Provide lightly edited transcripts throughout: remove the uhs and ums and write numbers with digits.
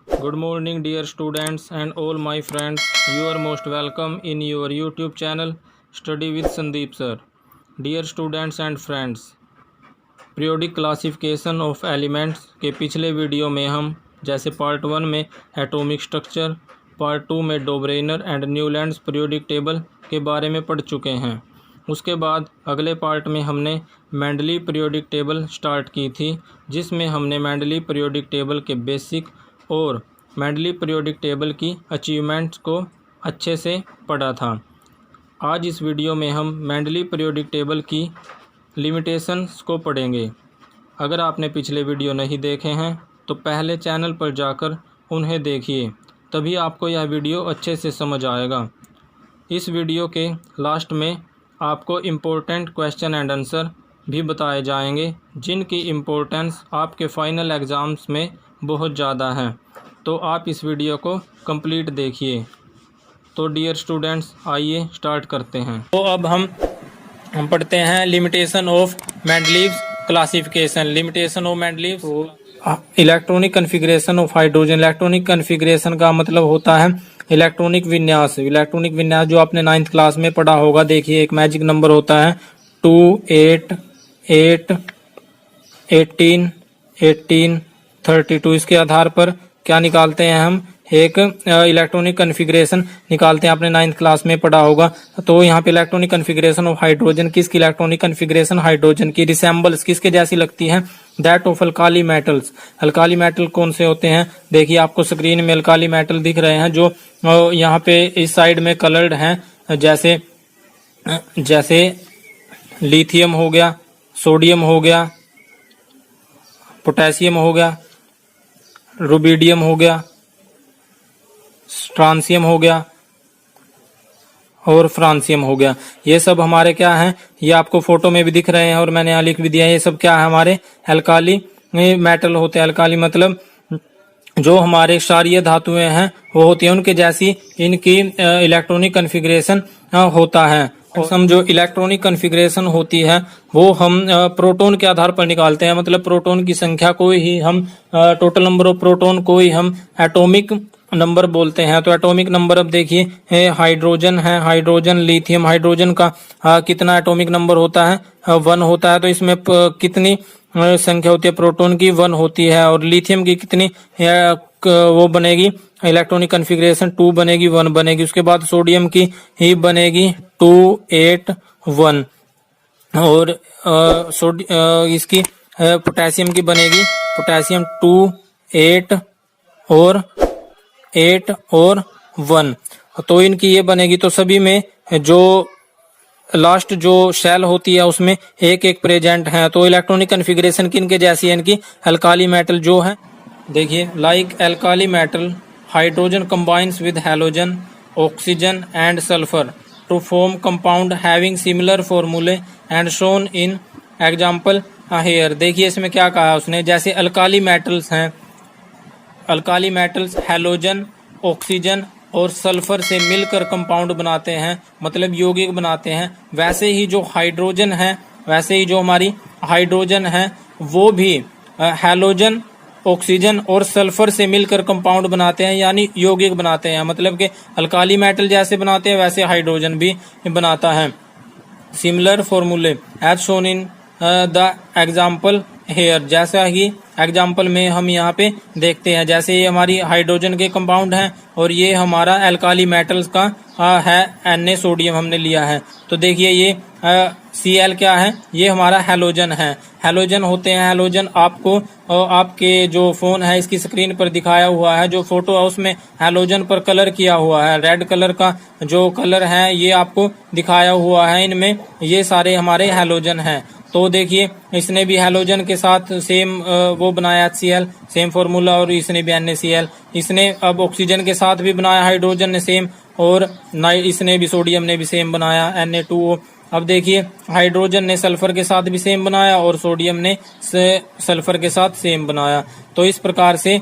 Good morning, dear students and all my friends. You are most welcome in your YouTube channel Study with Sandeep Sir. Dear students and friends, periodic classification of elements के पिछले video में हम जैसे part 1 में atomic structure, part 2 में डोब्रेनर and Newlands periodic table के बारे में पढ़ चुके हैं। उसके बाद अगले पार्ट में हमने मेंडली पीरियोडिक टेबल स्टार्ट की थी, जिसमें हमने मेंडली पीरियोडिक टेबल के बेसिक और मेंडली पीरियोडिक टेबल की अचीवमेंट्स को अच्छे से पढ़ा था। आज इस वीडियो में हम मेंडली पीरियोडिक टेबल की लिमिटेशंस को पढ़ेंगे। अगर आपने पिछले वीडियो नहीं देखे हैं तो पहले चैनल पर जाकर उन्हें देखिए, तभी आपको यह वीडियो अच्छे से समझ आएगा। इस वीडियो के लास्ट में आपको इम्पोर्टेंट क्वेश्चन एंड आंसर भी बताए जाएंगे, जिनकी इम्पोर्टेंस आपके फाइनल एग्ज़ाम्स में बहुत ज़्यादा है। तो आप इस वीडियो को कंप्लीट देखिए। तो डियर स्टूडेंट्स, आइए स्टार्ट करते हैं। तो अब हम पढ़ते हैं limitation of Mendeleev's classification. Limitation of Mendeleev's electronic configuration of hydrogen. Electronic configuration का मतलब होता है इलेक्ट्रॉनिक विन्यास। इलेक्ट्रॉनिक विन्यास जो आपने 9th क्लास में पढ़ा होगा। देखिए, एक मैजिक नंबर होता है 2, 8, 8, 18, 18, 32। इसके आधार पर क्या निकालते हैं हम? एक इलेक्ट्रॉनिक कन्फिग्रेशन निकालते हैं। आपने 9th क्लास में पढ़ा होगा। तो यहाँ पे इलेक्ट्रॉनिक कन्फिग्रेशन ऑफ हाइड्रोजन, किसकी इलेक्ट्रॉनिक कन्फिग्रेशन? हाइड्रोजन की। रिसेम्बल्स किसके जैसी लगती है? That of alkali metals. Alkali metal कौन से होते हैं? देखिए, आपको स्क्रीन में अल्काली मेटल दिख रहे हैं, जो यहाँ पे इस साइड में कलर्ड हैं, जैसे लिथियम हो गया, सोडियम हो गया, पोटेशियम हो गया, रुबिडियम हो गया, स्ट्रांसियम हो गया और फ्रांसियम हो गया। ये सब हमारे क्या हैं? ये आपको फोटो में भी दिख रहे हैं और मैंने यहाँ लिख भी दिया है। ये सब क्या है? हमारे अल्काली मेटल होते हैं। अल्काली मतलब जो हमारे क्षारीय धातुएं हैं वो होती हैं, उनके जैसी इनकी इलेक्ट्रॉनिक कन्फिग्रेशन होता है। हम जो इलेक्ट्रॉनिक कन्फिग्रेशन होती है वो हम प्रोटॉन के आधार पर निकालते हैं। मतलब प्रोटॉन की संख्या को ही हम टोटल नंबर ऑफ प्रोटॉन को ही हम एटॉमिक नंबर बोलते हैं। तो एटॉमिक नंबर अब देखिए, हाइड्रोजन है, हाइड्रोजन, लिथियम। हाइड्रोजन का कितना एटॉमिक नंबर होता है? 1 होता है। तो इसमें कितनी संख्या होती है प्रोटॉन की? 1 होती है। और लिथियम की कितनी वो बनेगी? इलेक्ट्रॉनिक कन्फिग्रेशन 2 बनेगी, 1 बनेगी। उसके बाद सोडियम की ही बनेगी 2, 8, 1। और इसकी पोटेशियम की बनेगी, पोटेशियम 2, 8 और 1। तो इनकी ये बनेगी। तो सभी में जो लास्ट जो शेल होती है उसमें एक एक प्रेजेंट है। तो इलेक्ट्रॉनिक कन्फिग्रेशन किनके जैसी है? इनकी अल्काली मेटल जो है। देखिए, like alkali metal hydrogen combines with halogen, oxygen and sulphur to form compound having similar formulae and shown in example here. देखिए, इसमें क्या कहा उसने? जैसे अल्काली मेटल्स हैं, अल्काली मेटल्स हैलोजन, ऑक्सीजन और सल्फर से मिलकर कंपाउंड बनाते हैं, मतलब यौगिक बनाते हैं। वैसे ही जो हाइड्रोजन है, वैसे ही जो हमारी हाइड्रोजन है वो भी हैलोजन, ऑक्सीजन और सल्फर से मिलकर कंपाउंड बनाते हैं, यानी यौगिक बनाते हैं। मतलब कि अल्काली मेटल जैसे बनाते हैं वैसे हाइड्रोजन भी बनाता है। सिमिलर फॉर्मूले as shown in the example here. जैसा ही एग्जाम्पल में हम यहाँ पे देखते हैं। जैसे ये हमारी हाइड्रोजन के कंपाउंड हैं और ये हमारा अल्काली मेटल्स का है Na सोडियम हमने लिया है। तो देखिए, ये Cl क्या है? ये हमारा हैलोजन है। हैलोजन होते हैं। हैलोजन आपको आपके जो फोन है इसकी स्क्रीन पर दिखाया हुआ है, जो फोटो है उसमें हैलोजन पर कलर किया हुआ है। रेड कलर का जो कलर है ये आपको दिखाया हुआ है। इनमें ये सारे हमारे हैलोजन हैं। तो देखिए, इसने भी हैलोजन के साथ सेम वो बनाया HCl, सेम फॉर्मूला, और इसने भी NaCl। इसने अब ऑक्सीजन के साथ भी बनाया हाइड्रोजन ने सेम, और इसने भी सोडियम ने भी सेम बनाया Na2O। अब देखिए, हाइड्रोजन ने सल्फर के साथ भी सेम बनाया और सोडियम ने सल्फर के साथ सेम बनाया। तो इस प्रकार से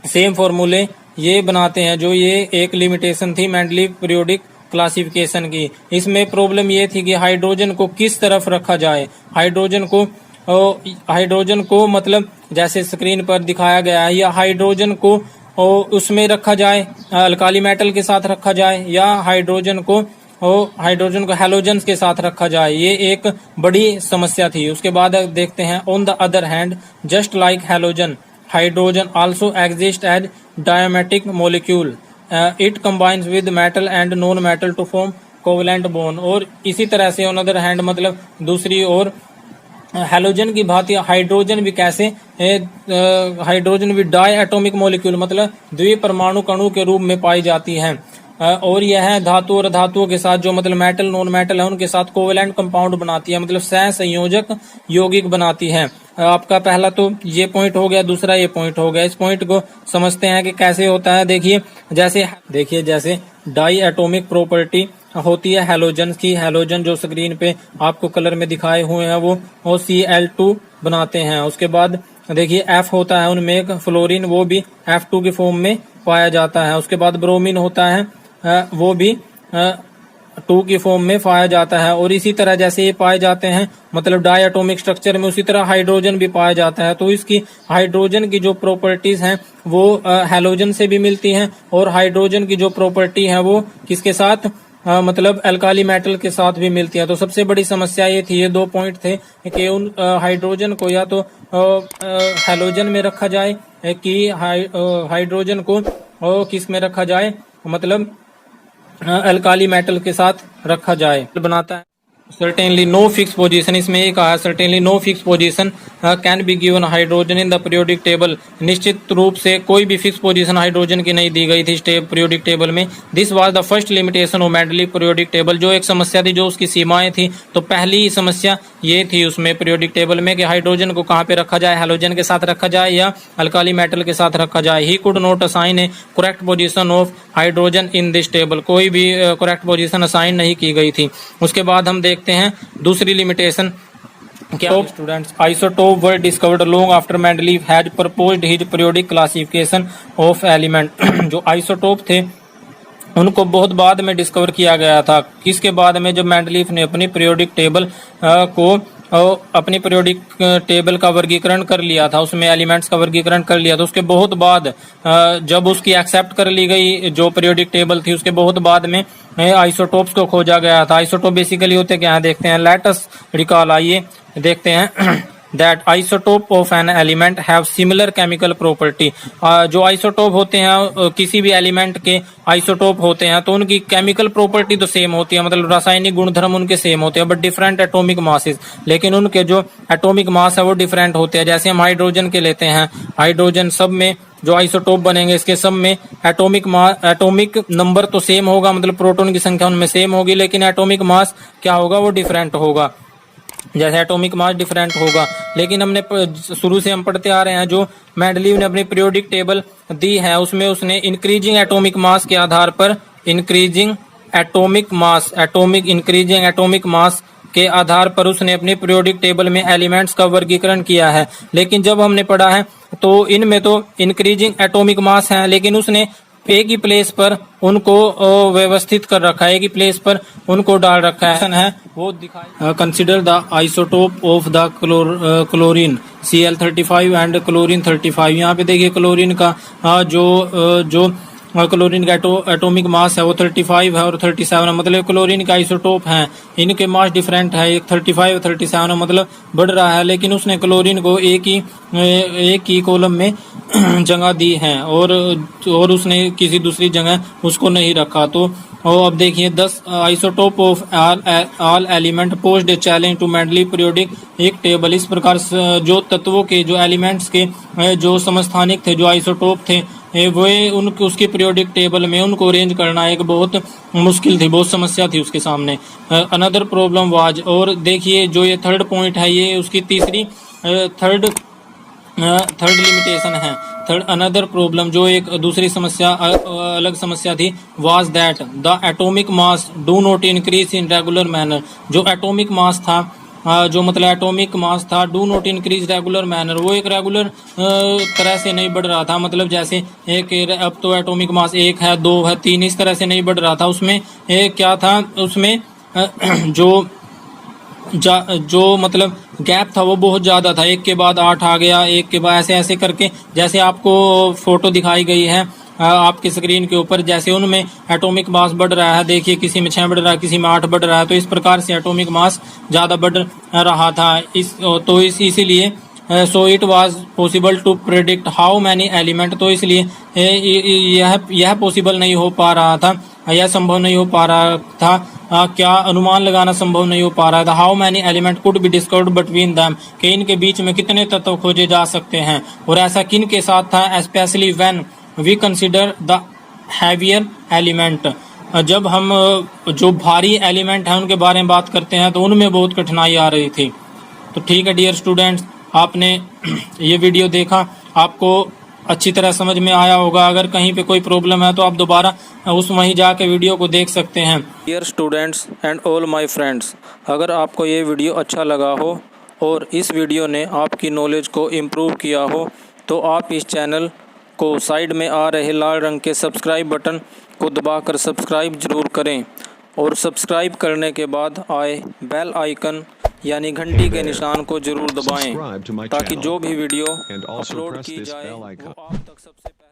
सेम फॉर्मूले ये बनाते हैं। जो ये एक लिमिटेशन थी मेंडली पीरियोडिक क्लासिफिकेशन की। इसमें प्रॉब्लम ये थी कि हाइड्रोजन को किस तरफ रखा जाए। हाइड्रोजन को मतलब जैसे स्क्रीन पर दिखाया गया है, या हाइड्रोजन को और उसमें रखा जाए, अल्काली मेटल के साथ रखा जाए, या हाइड्रोजन को हैलोजन के साथ रखा जाए, ये एक बड़ी समस्या थी। उसके बाद देखते हैं on the other hand just like halogen hydrogen also exist as diatomic molecule, it combines with metal and non metal to form covalent bond. और इसी तरह से ऑन अदर हैंड मतलब दूसरी ओर हैलोजन की भांति हाइड्रोजन भी कैसे, हाइड्रोजन भी डाई एटॉमिक मॉलिक्यूल मतलब द्विपरमाणु कणु के रूप में पाई जाती है। और यह धातु और धातुओं के साथ जो मतलब मेटल नॉन मेटल है उनके साथ कोवेलेंट कंपाउंड बनाती है, मतलब सह संयोजक यौगिक बनाती है। आपका पहला तो ये पॉइंट हो गया, दूसरा ये पॉइंट हो गया। इस पॉइंट को समझते हैं कि कैसे होता है। देखिए जैसे डाई एटॉमिक प्रॉपर्टी होती है हैलोजन की। हैलोजन जो स्क्रीन पे आपको कलर में दिखाए हुए हैं वो Cl2 बनाते हैं। उसके बाद देखिए F होता है उनमें एक फ्लोरीन, वो भी F2 की फॉर्म में पाया जाता है। उसके बाद ब्रोमीन होता है वो भी 2 की फॉर्म में पाया जाता है। और इसी तरह जैसे ये पाए जाते हैं मतलब डाई एटॉमिक स्ट्रक्चर में, उसी तरह हाइड्रोजन भी पाया जाता है। तो इसकी हाइड्रोजन की जो प्रॉपर्टीज हैं वो हैलोजन से भी मिलती हैं, और हाइड्रोजन की जो प्रॉपर्टी है वो किसके साथ मतलब अल्काली मेटल के साथ भी मिलती है। तो सबसे बड़ी समस्या ये थी, ये 2 पॉइंट थे कि उन हाइड्रोजन को या तो हैलोजन में रखा जाए कि हाइड्रोजन को किस में रखा जाए, मतलब अल्काली मेटल के साथ रखा जाए बनाता है। सर्टेनली नो फिक्स पोजीशन, इसमें ये कहा certainly no fix position can be given hydrogen in the periodic table. निश्चित रूप से कोई भी फिक्स पोजीशन हाइड्रोजन की नहीं दी गई थी पीरियोडिक टेबल में। This was the first limitation of Mendeleev periodic table, जो एक समस्या थी, जो उसकी सीमाएं थी। तो पहली समस्या ये थी उसमें पीरियोडिक टेबल में कि हाइड्रोजन को कहाँ पे रखा जाए, हैलोजन के साथ रखा जाए या अल्काली मेटल के साथ रखा जाए। He could not assign A correct position of hydrogen in this table, कोई भी करेक्ट पोजीशन असाइन नहीं की गई थी। उसके बाद हम देखते हैं दूसरी लिमिटेशन क्या students, isotope were discovered long after Mendeleev has proposed his periodic classification of element. जो आइसोटोप थे उनको बहुत बाद में डिस्कवर किया गया था। किसके बाद में, जब मेंडलीव ने अपनी पीरियोडिक टेबल अपनी पीरियोडिक टेबल का वर्गीकरण कर लिया था, उसमें एलिमेंट्स का वर्गीकरण कर लिया था। उसके बहुत बाद जब उसकी एक्सेप्ट कर ली गई जो पीरियोडिक टेबल थी, उसके बहुत बाद में आइसोटोप्स को खोजा गया था। आइसोटोप बेसिकली होते क्या है देखते हैं। लेट अस रिकॉल, आइए देखते हैं that isotope of an element have similar chemical property. जो आइसोटोप होते हैं किसी भी एलिमेंट के आइसोटोप होते हैं तो उनकी केमिकल प्रॉपर्टी तो सेम होती है, मतलब रासायनिक गुणधर्म उनके सेम होते हैं, बट डिफरेंट एटॉमिक मासेस, लेकिन उनके जो एटॉमिक मास है वो डिफरेंट होते हैं। जैसे हम हाइड्रोजन के लेते हैं, हाइड्रोजन सब में जो आइसोटोप बनेंगे इसके सब में एटॉमिक नंबर तो सेम होगा, मतलब प्रोटॉन की संख्या उनमें सेम होगी, लेकिन एटॉमिक मास क्या होगा वो डिफरेंट होगा। जैसे एटॉमिक मास डिफरेंट होगा। लेकिन हमने शुरू से हम पढ़ते आ रहे हैं, जो मेंडलीव ने अपनी पीरियोडिक टेबल दी है उसमें उसने इंक्रीजिंग एटॉमिक मास के आधार पर इंक्रीजिंग एटॉमिक मास के आधार पर उसने अपनी पीरियोडिक टेबल में एलिमेंट्स का वर्गीकरण किया है। लेकिन जब हमने पढ़ा है तो इनमें तो इंक्रीजिंग एटॉमिक मास है, लेकिन उसने एक ही प्लेस पर उनको व्यवस्थित कर रखा है, एक ही प्लेस पर उनको डाल रखा है वो दिखाई। Consider the isotope of the chlorine Cl35 and chlorine 35। यहाँ पे देखिए क्लोरीन का जो क्लोरीन का एटॉमिक मास है वो 35 है और 37 है, मतलब क्लोरीन का आइसोटोप है, इनके मास डिफरेंट है, एक 35 और 37 मतलब बढ़ रहा है, लेकिन उसने क्लोरीन को एक ही कॉलम में जगह दी है और उसने किसी दूसरी जगह उसको नहीं रखा। तो अब देखिए 10 isotope of all element posed a challenge to Mendeleev periodic एक टेबल। इस प्रकार जो तत्वों के जो एलिमेंट्स के जो समस्थानिक थे, जो आइसोटोप थे, वे उसकी पीरियोडिक टेबल में उनको अरेंज करना एक बहुत मुश्किल थी, बहुत समस्या थी उसके सामने। अनदर प्रॉब्लम वाज, और देखिए जो ये थर्ड पॉइंट है ये उसकी तीसरी थर्ड लिमिटेशन है। थर्ड अनदर प्रॉब्लम, जो एक दूसरी समस्या अलग समस्या थी, was that the atomic mass do not increase in regular manner. जो एटॉमिक मास था do not increase regular manner, वो एक रेगुलर तरह से नहीं बढ़ रहा था, मतलब जैसे अब तो एटॉमिक मास 1 है 2 है 3 इस तरह से नहीं बढ़ रहा था। उसमें क्या था, उसमें जो मतलब गैप था वो बहुत ज़्यादा था, एक के बाद 8 आ गया, एक के बाद ऐसे ऐसे करके, जैसे आपको फोटो दिखाई गई है आपकी स्क्रीन के ऊपर, जैसे उनमें एटॉमिक मास बढ़ रहा है, देखिए किसी में 6 बढ़ रहा है, किसी में 8 बढ़ रहा है, तो इस प्रकार से एटॉमिक मास ज़्यादा बढ़ रहा था। इसीलिए so it was possible to predict how many element, तो इसलिए यह पॉसिबल नहीं हो पा रहा था, यह संभव नहीं हो पा रहा था, क्या अनुमान लगाना संभव नहीं हो पा रहा था। How many element could be discovered between them, कि इनके बीच में कितने तत्व खोजे जा सकते हैं, और ऐसा किन के साथ था, specially when we consider the heavier element, जब हम जो भारी एलिमेंट हैं उनके बारे में बात करते हैं तो उनमें बहुत कठिनाई आ रही थी। तो ठीक है डियर स्टूडेंट्स, आपने ये वीडियो देखा, आपको अच्छी तरह समझ में आया होगा। अगर कहीं पे कोई प्रॉब्लम है तो आप दोबारा उस वहीं जाके वीडियो को देख सकते हैं। Dear students and all my friends, अगर आपको ये वीडियो अच्छा लगा हो और इस वीडियो ने आपकी नॉलेज को इम्प्रूव किया हो तो आप इस चैनल को साइड में आ रहे लाल रंग के सब्सक्राइब बटन को दबाकर सब्सक्राइब जरूर करें, और सब्सक्राइब करने के बाद आए बेल आइकन यानी घंटी के निशान को जरूर दबाएं, ताकि जो भी वीडियो अपलोड की जाए वो आप तक सबसे पहले